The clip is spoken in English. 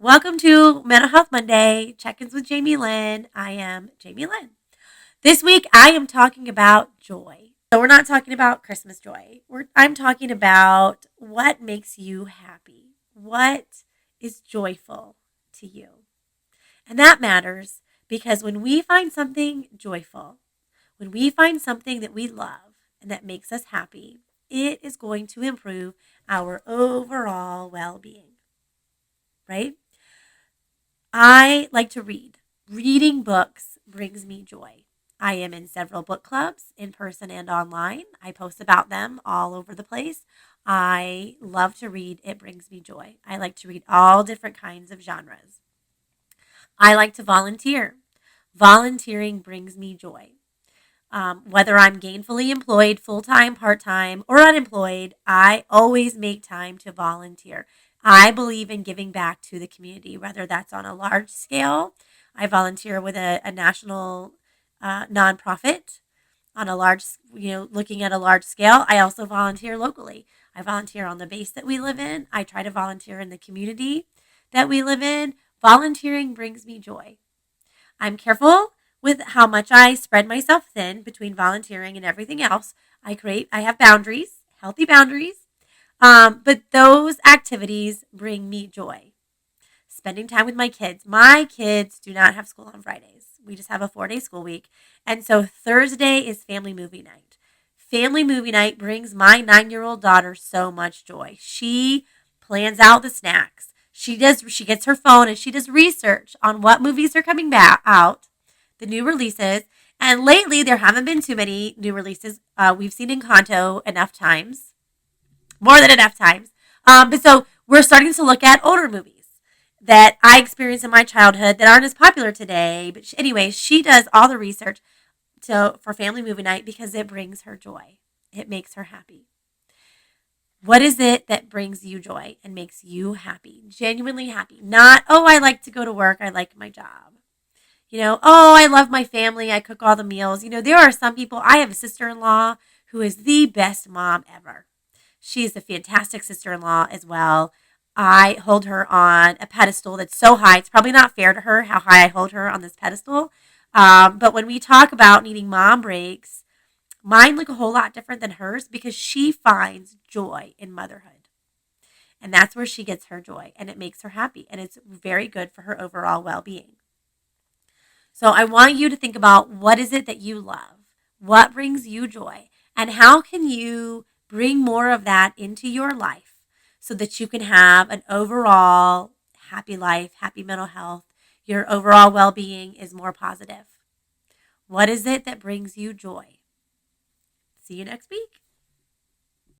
Welcome to Mental Health Monday, Check-ins with Jamie Lynn. I am Jamie Lynn. This week, I am talking about joy. So we're not talking about Christmas joy. I'm talking about what makes you happy. What is joyful to you? And that matters because when we find something joyful, when we find something that we love and that makes us happy, it is going to improve our overall well-being, right? I like to read. Reading books brings me joy. I am in several book clubs, in person and online. I post about them all over the place. I love to read. It brings me joy. I like to read all different kinds of genres. I like to volunteer. Volunteering brings me joy. Whether I'm gainfully employed, full time, part time, or unemployed, I always make time to volunteer. I believe in giving back to the community, whether that's on a large scale. I volunteer with a national nonprofit on a large, looking at a large scale. I also volunteer locally. I volunteer on the base that we live in. I try to volunteer in the community that we live in. Volunteering brings me joy. I'm careful with how much I spread myself thin between volunteering and everything else. I have boundaries, healthy boundaries, but those activities bring me joy. Spending time with my kids. My kids do not have school on Fridays. We just have a 4-day school week. And so Thursday is family movie night. Family movie night brings my 9-year-old daughter so much joy. She plans out the snacks. She gets her phone and she does research on what movies are coming back out, the new releases. And lately, there haven't been too many new releases. We've seen Encanto enough times, more than enough times. But so we're starting to look at older movies that I experienced in my childhood that aren't as popular today. But anyway, she does all the research for family movie night because it brings her joy. It makes her happy. What is it that brings you joy and makes you happy? Genuinely happy. Not, oh, I like to go to work. I like my job. Oh, I love my family. I cook all the meals. There are some people. I have a sister-in-law who is the best mom ever. She is a fantastic sister-in-law as well. I hold her on a pedestal that's so high. It's probably not fair to her how high I hold her on this pedestal. But when we talk about needing mom breaks, mine look a whole lot different than hers because she finds joy in motherhood. And that's where she gets her joy, and it makes her happy, and it's very good for her overall well-being. So I want you to think about, what is it that you love? What brings you joy? And how can you bring more of that into your life so that you can have an overall happy life, happy mental health? Your overall well-being is more positive. What is it that brings you joy? See you next week.